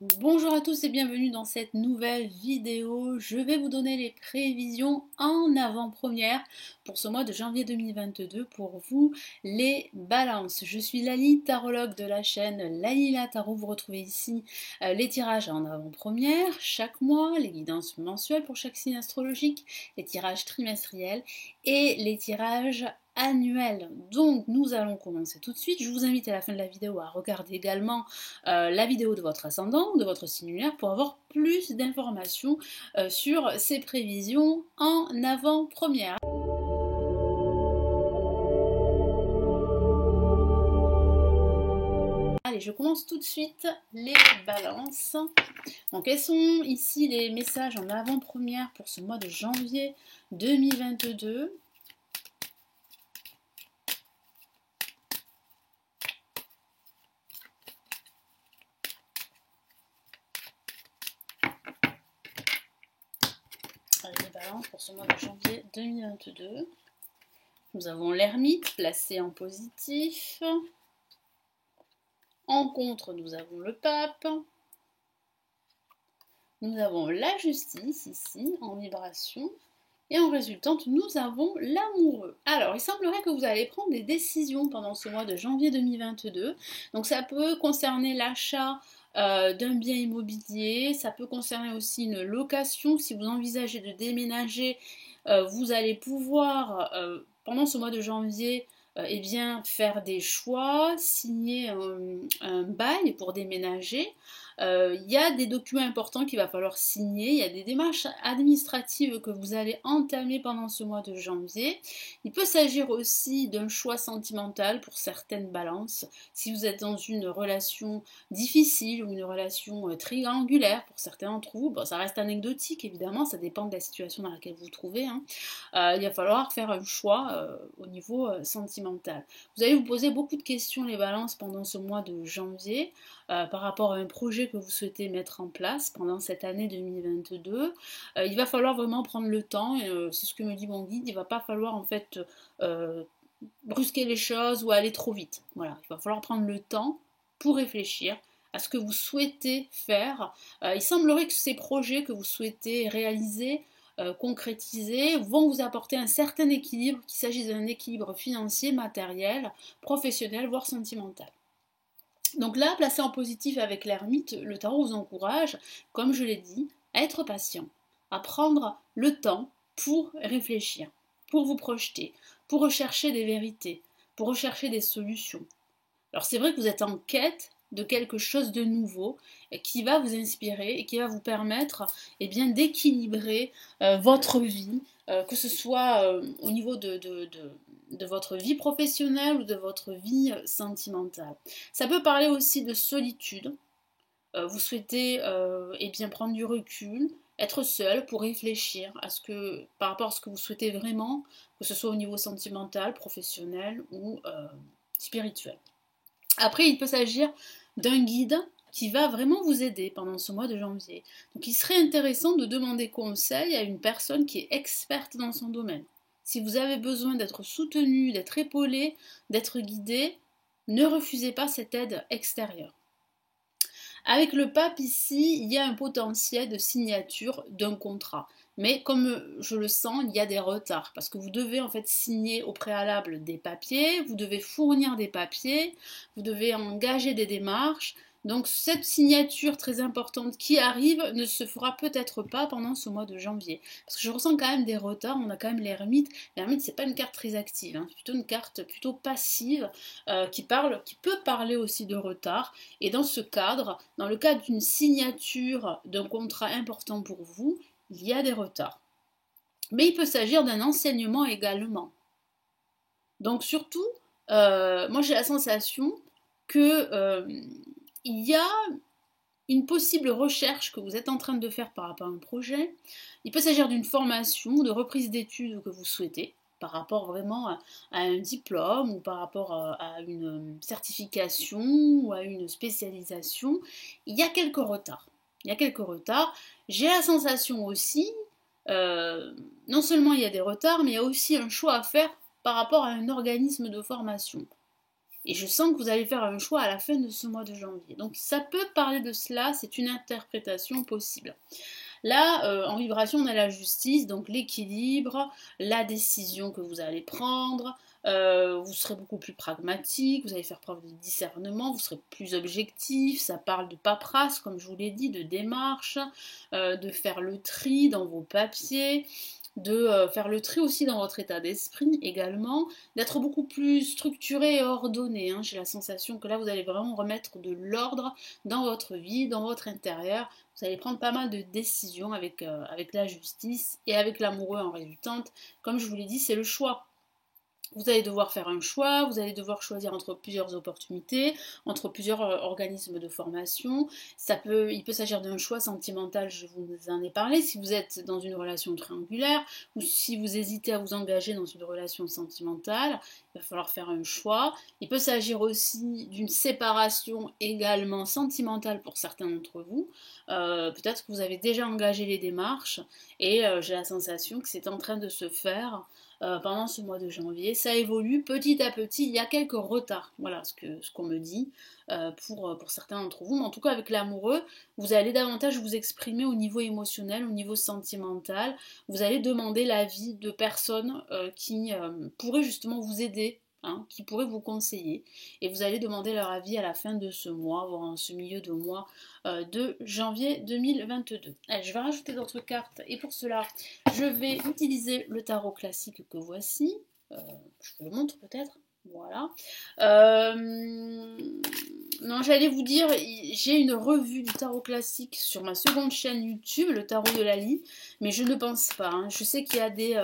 Bonjour à tous et bienvenue dans cette nouvelle vidéo. Je vais vous donner les prévisions en avant-première pour ce mois de janvier 2022 pour vous les balances. Je suis Lali, tarologue de la chaîne Lalila Tarot. Vous retrouvez ici les tirages en avant-première chaque mois, les guidances mensuelles pour chaque signe astrologique, les tirages trimestriels et les tirages annuel. Donc nous allons commencer tout de suite. Je vous invite à la fin de la vidéo à regarder également la vidéo de votre ascendant, de votre signe lunaire pour avoir plus d'informations sur ces prévisions en avant-première. Allez, je commence tout de suite les balances. Donc, quels sont ici les messages en avant-première pour ce mois de janvier 2022 ? Les balances pour ce mois de janvier 2022. Nous avons l'ermite placé en positif. En contre, nous avons le pape. Nous avons la justice ici en vibration. Et en résultante, nous avons l'amoureux. Alors, il semblerait que vous allez prendre des décisions pendant ce mois de janvier 2022. Donc, ça peut concerner l'achat d'un bien immobilier. Ça peut concerner aussi une location. Si vous envisagez de déménager, vous allez pouvoir, pendant ce mois de janvier, eh bien, faire des choix, signer un bail pour déménager. Il y a des documents importants qu'il va falloir signer, il y a des démarches administratives que vous allez entamer pendant ce mois de janvier. Il peut s'agir aussi d'un choix sentimental pour certaines balances. Si vous êtes dans une relation difficile ou une relation triangulaire pour certains d'entre vous, bon, ça reste anecdotique évidemment, ça dépend de la situation dans laquelle vous vous trouvez. Il va falloir faire un choix au niveau sentimental. Vous allez vous poser beaucoup de questions les balances pendant ce mois de janvier par rapport à un projet que vous souhaitez mettre en place pendant cette année 2022. Il va falloir vraiment prendre le temps, c'est ce que me dit mon guide, il ne va pas falloir en fait brusquer les choses ou aller trop vite. Voilà, il va falloir prendre le temps pour réfléchir à ce que vous souhaitez faire. Il semblerait que ces projets que vous souhaitez réaliser concrétiser, vont vous apporter un certain équilibre, qu'il s'agisse d'un équilibre financier, matériel, professionnel, voire sentimental. Donc là, placé en positif avec l'ermite, le tarot vous encourage, comme je l'ai dit, à être patient, à prendre le temps pour réfléchir, pour vous projeter, pour rechercher des vérités, pour rechercher des solutions. Alors c'est vrai que vous êtes en quête de quelque chose de nouveau qui va vous inspirer et qui va vous permettre bien, d'équilibrer votre vie, que ce soit au niveau de votre vie professionnelle ou de votre vie sentimentale. Ça peut parler aussi de solitude. Vous souhaitez bien, prendre du recul, être seul pour réfléchir à ce que, par rapport à ce que vous souhaitez vraiment, que ce soit au niveau sentimental, professionnel ou spirituel. Après, il peut s'agir d'un guide qui va vraiment vous aider pendant ce mois de janvier. Donc il serait intéressant de demander conseil à une personne qui est experte dans son domaine. Si vous avez besoin d'être soutenu, d'être épaulé, d'être guidé, ne refusez pas cette aide extérieure. Avec le pape ici, il y a un potentiel de signature d'un contrat. Mais comme je le sens, il y a des retards parce que vous devez en fait signer au préalable des papiers, vous devez fournir des papiers, vous devez engager des démarches. Donc cette signature très importante qui arrive ne se fera peut-être pas pendant ce mois de janvier. Parce que je ressens quand même des retards, on a quand même l'ermite. L'ermite, c'est pas une carte très active, c'est plutôt une carte plutôt passive qui peut parler aussi de retard. Et dans ce cadre, dans le cadre d'une signature d'un contrat important pour vous, il y a des retards. Mais il peut s'agir d'un enseignement également. Donc surtout, moi j'ai la sensation que il y a une possible recherche que vous êtes en train de faire par rapport à un projet. Il peut s'agir d'une formation, de reprise d'études que vous souhaitez, par rapport vraiment à un diplôme ou par rapport à une certification ou à une spécialisation. Il y a quelques retards. J'ai la sensation aussi, non seulement il y a des retards, mais il y a aussi un choix à faire par rapport à un organisme de formation. Et je sens que vous allez faire un choix à la fin de ce mois de janvier. Donc ça peut parler de cela, c'est une interprétation possible. Là, en vibration, on a la justice, donc l'équilibre, la décision que vous allez prendre. Vous serez beaucoup plus pragmatique, vous allez faire preuve de discernement, vous serez plus objectif. Ça parle de paperasse, comme je vous l'ai dit, de démarche, de faire le tri dans vos papiers, de faire le tri aussi dans votre état d'esprit également, d'être beaucoup plus structuré et ordonné. Hein. J'ai la sensation que là, vous allez vraiment remettre de l'ordre dans votre vie, dans votre intérieur. Vous allez prendre pas mal de décisions avec la justice et avec l'amoureux en résultante. Comme je vous l'ai dit, c'est le choix. Vous allez devoir faire un choix, vous allez devoir choisir entre plusieurs opportunités, entre plusieurs organismes de formation. Il peut s'agir d'un choix sentimental, je vous en ai parlé, si vous êtes dans une relation triangulaire ou si vous hésitez à vous engager dans une relation sentimentale, il va falloir faire un choix. Il peut s'agir aussi d'une séparation également sentimentale pour certains d'entre vous. Peut-être que vous avez déjà engagé les démarches et j'ai la sensation que c'est en train de se faire pendant ce mois de janvier. Ça évolue petit à petit, il y a quelques retards, voilà ce qu'on me dit pour certains d'entre vous, mais en tout cas avec l'amoureux, vous allez davantage vous exprimer au niveau émotionnel, au niveau sentimental, vous allez demander l'avis de personnes qui pourraient justement vous aider. Hein, qui pourraient vous conseiller et vous allez demander leur avis à la fin de ce mois, voire en ce milieu de mois de janvier 2022. Allez, je vais rajouter d'autres cartes et pour cela je vais utiliser le tarot classique que voici. Je vous le montre peut-être. Voilà. Non, j'allais vous dire, j'ai une revue du tarot classique sur ma seconde chaîne YouTube, le tarot de Lali, mais je ne pense pas. Hein. Je sais qu'il y a des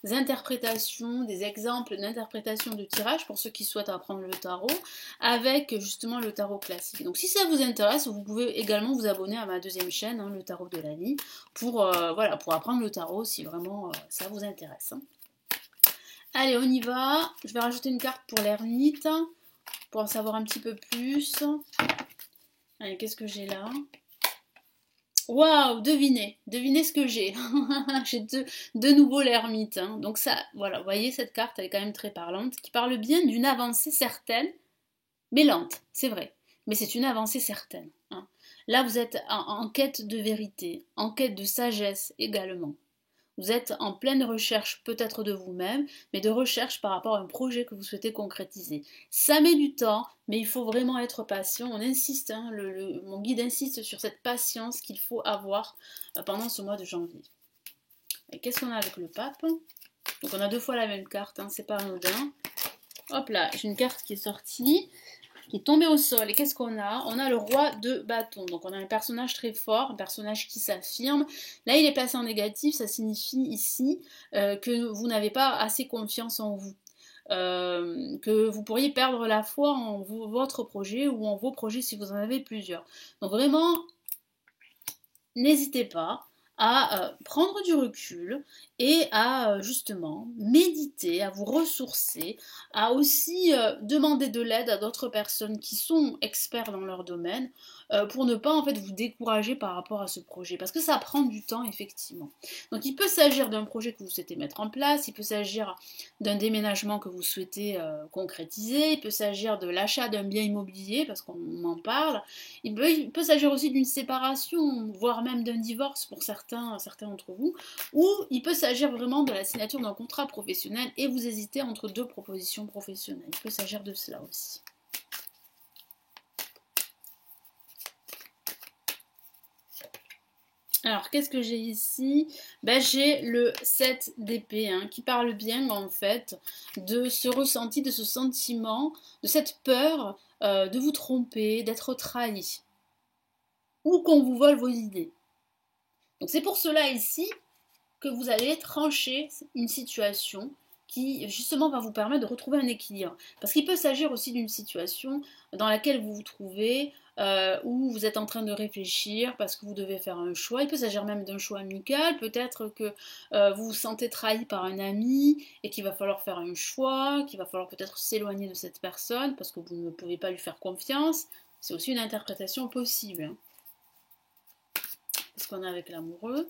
interprétations, des exemples d'interprétation de tirage pour ceux qui souhaitent apprendre le tarot, avec justement le tarot classique. Donc si ça vous intéresse, vous pouvez également vous abonner à ma deuxième chaîne, hein, le tarot de Lali, pour apprendre le tarot si vraiment ça vous intéresse. Hein. Allez, on y va. Je vais rajouter une carte pour l'ermite, pour en savoir un petit peu plus. Allez, qu'est-ce que j'ai là? Waouh, devinez ce que j'ai. J'ai de nouveau l'ermite. Hein. Donc ça, voilà, vous voyez, cette carte, elle est quand même très parlante, qui parle bien d'une avancée certaine, mais lente, c'est vrai. Mais c'est une avancée certaine. Hein. Là, vous êtes en quête de vérité, en quête de sagesse également. Vous êtes en pleine recherche peut-être de vous-même, mais de recherche par rapport à un projet que vous souhaitez concrétiser. Ça met du temps, mais il faut vraiment être patient. On insiste, hein, mon guide insiste sur cette patience qu'il faut avoir pendant ce mois de janvier. Et qu'est-ce qu'on a avec le pape? Donc on a deux fois la même carte, hein, c'est pas anodin. Hop là, j'ai une carte qui est sortie, qui est tombé au sol. Et qu'est-ce qu'on a? On a le roi de bâton. Donc on a un personnage très fort, un personnage qui s'affirme. Là, il est placé en négatif, ça signifie ici que vous n'avez pas assez confiance en vous. Que vous pourriez perdre la foi en votre projet ou en vos projets si vous en avez plusieurs. Donc vraiment, n'hésitez pas à prendre du recul et à justement méditer, à vous ressourcer, à aussi demander de l'aide à d'autres personnes qui sont experts dans leur domaine pour ne pas en fait vous décourager par rapport à ce projet parce que ça prend du temps effectivement. Donc il peut s'agir d'un projet que vous souhaitez mettre en place, il peut s'agir d'un déménagement que vous souhaitez concrétiser, il peut s'agir de l'achat d'un bien immobilier parce qu'on en parle, il peut s'agir aussi d'une séparation, voire même d'un divorce pour certains d'entre vous, ou il peut s'agir vraiment de la signature d'un contrat professionnel et vous hésitez entre deux propositions professionnelles. Il peut s'agir de cela aussi. Alors, qu'est-ce que j'ai ici? J'ai le 7 d'épée hein, qui parle bien en fait de ce ressenti, de ce sentiment, de cette peur de vous tromper, d'être trahi ou qu'on vous vole vos idées. Donc c'est pour cela ici que vous allez trancher une situation qui justement va vous permettre de retrouver un équilibre. Parce qu'il peut s'agir aussi d'une situation dans laquelle vous vous trouvez, où vous êtes en train de réfléchir parce que vous devez faire un choix. Il peut s'agir même d'un choix amical. Peut-être que vous vous sentez trahi par un ami et qu'il va falloir faire un choix, qu'il va falloir peut-être s'éloigner de cette personne parce que vous ne pouvez pas lui faire confiance. C'est aussi une interprétation possible. Hein. Qu'est-ce qu'on a avec l'amoureux?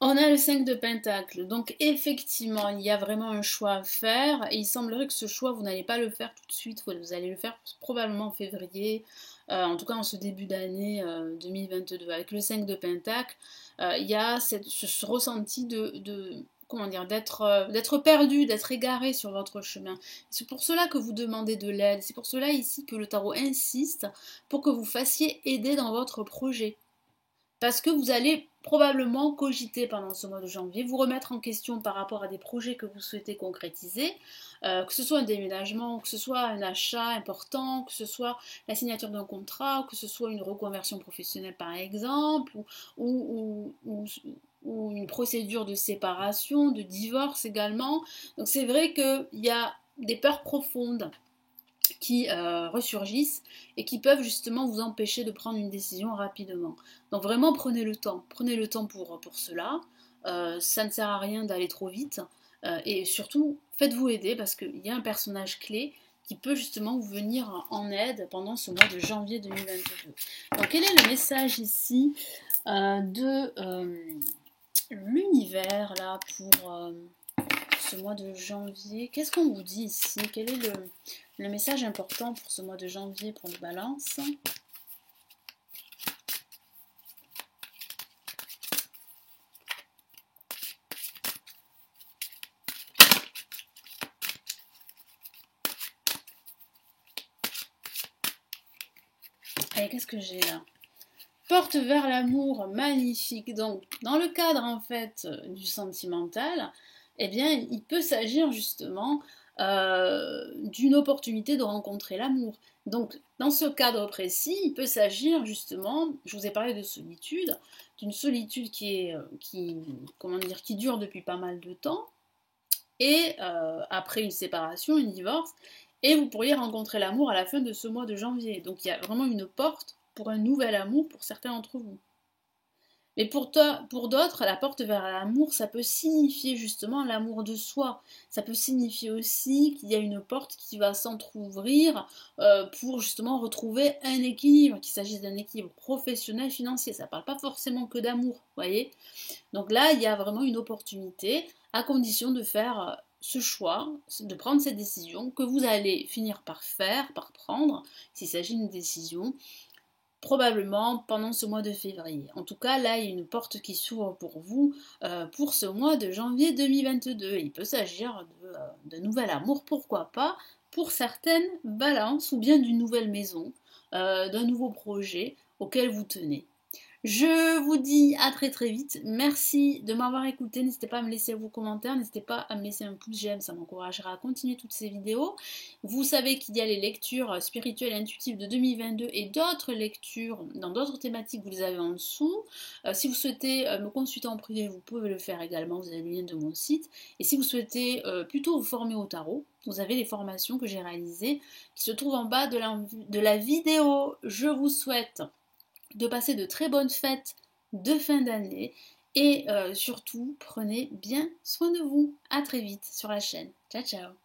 On a le 5 de Pentacle, donc effectivement, il y a vraiment un choix à faire, et il semblerait que ce choix, vous n'allez pas le faire tout de suite, vous allez le faire probablement en février, en tout cas en ce début d'année 2022. Avec le 5 de Pentacle, il y a ce ressenti comment dire, d'être perdu, d'être égaré sur votre chemin. C'est pour cela que vous demandez de l'aide, c'est pour cela ici que le tarot insiste pour que vous fassiez aider dans votre projet. Parce que vous allez probablement cogiter pendant ce mois de janvier, vous remettre en question par rapport à des projets que vous souhaitez concrétiser, que ce soit un déménagement, que ce soit un achat important, que ce soit la signature d'un contrat, que ce soit une reconversion professionnelle par exemple, ou une procédure de séparation, de divorce également. Donc c'est vrai qu'il y a des peurs profondes qui ressurgissent et qui peuvent justement vous empêcher de prendre une décision rapidement. Donc vraiment prenez le temps pour cela. Ça ne sert à rien d'aller trop vite et surtout faites-vous aider parce qu'il y a un personnage clé qui peut justement vous venir en aide pendant ce mois de janvier 2022. Donc quel est le message ici de l'univers là pour ce mois de janvier? Qu'est-ce qu'on vous dit ici? Quel est le message important pour ce mois de janvier pour les balances? Allez, qu'est-ce que j'ai là? Porte vers l'amour, magnifique. Donc, dans le cadre en fait du sentimental, eh bien, il peut s'agir justement d'une opportunité de rencontrer l'amour. Donc, dans ce cadre précis, il peut s'agir justement, je vous ai parlé de solitude, d'une solitude comment dire, qui dure depuis pas mal de temps, et après une séparation, un divorce, et vous pourriez rencontrer l'amour à la fin de ce mois de janvier. Donc, il y a vraiment une porte pour un nouvel amour pour certains d'entre vous. Mais pour d'autres, la porte vers l'amour, ça peut signifier justement l'amour de soi. Ça peut signifier aussi qu'il y a une porte qui va s'entrouvrir pour justement retrouver un équilibre, qu'il s'agisse d'un équilibre professionnel, financier. Ça ne parle pas forcément que d'amour, voyez. Donc là, il y a vraiment une opportunité, à condition de faire ce choix, de prendre cette décision que vous allez finir par faire, par prendre, s'il s'agit d'une décision probablement pendant ce mois de février. En tout cas, là, il y a une porte qui s'ouvre pour vous pour ce mois de janvier 2022. Il peut s'agir de nouvel amour, pourquoi pas, pour certaines balances, ou bien d'une nouvelle maison, d'un nouveau projet auquel vous tenez. Je vous dis à très très vite. Merci de m'avoir écouté. N'hésitez pas à me laisser vos commentaires. N'hésitez pas à me laisser un pouce j'aime. Ça m'encouragera à continuer toutes ces vidéos. Vous savez qu'il y a les lectures spirituelles et intuitives de 2022 et d'autres lectures dans d'autres thématiques. Vous les avez en dessous. Si vous souhaitez me consulter en privé, vous pouvez le faire également. Vous avez le lien de mon site. Et si vous souhaitez plutôt vous former au tarot, vous avez les formations que j'ai réalisées qui se trouvent en bas de la vidéo. Je vous souhaite de passer de très bonnes fêtes de fin d'année et surtout prenez bien soin de vous. À très vite sur la chaîne. Ciao ciao.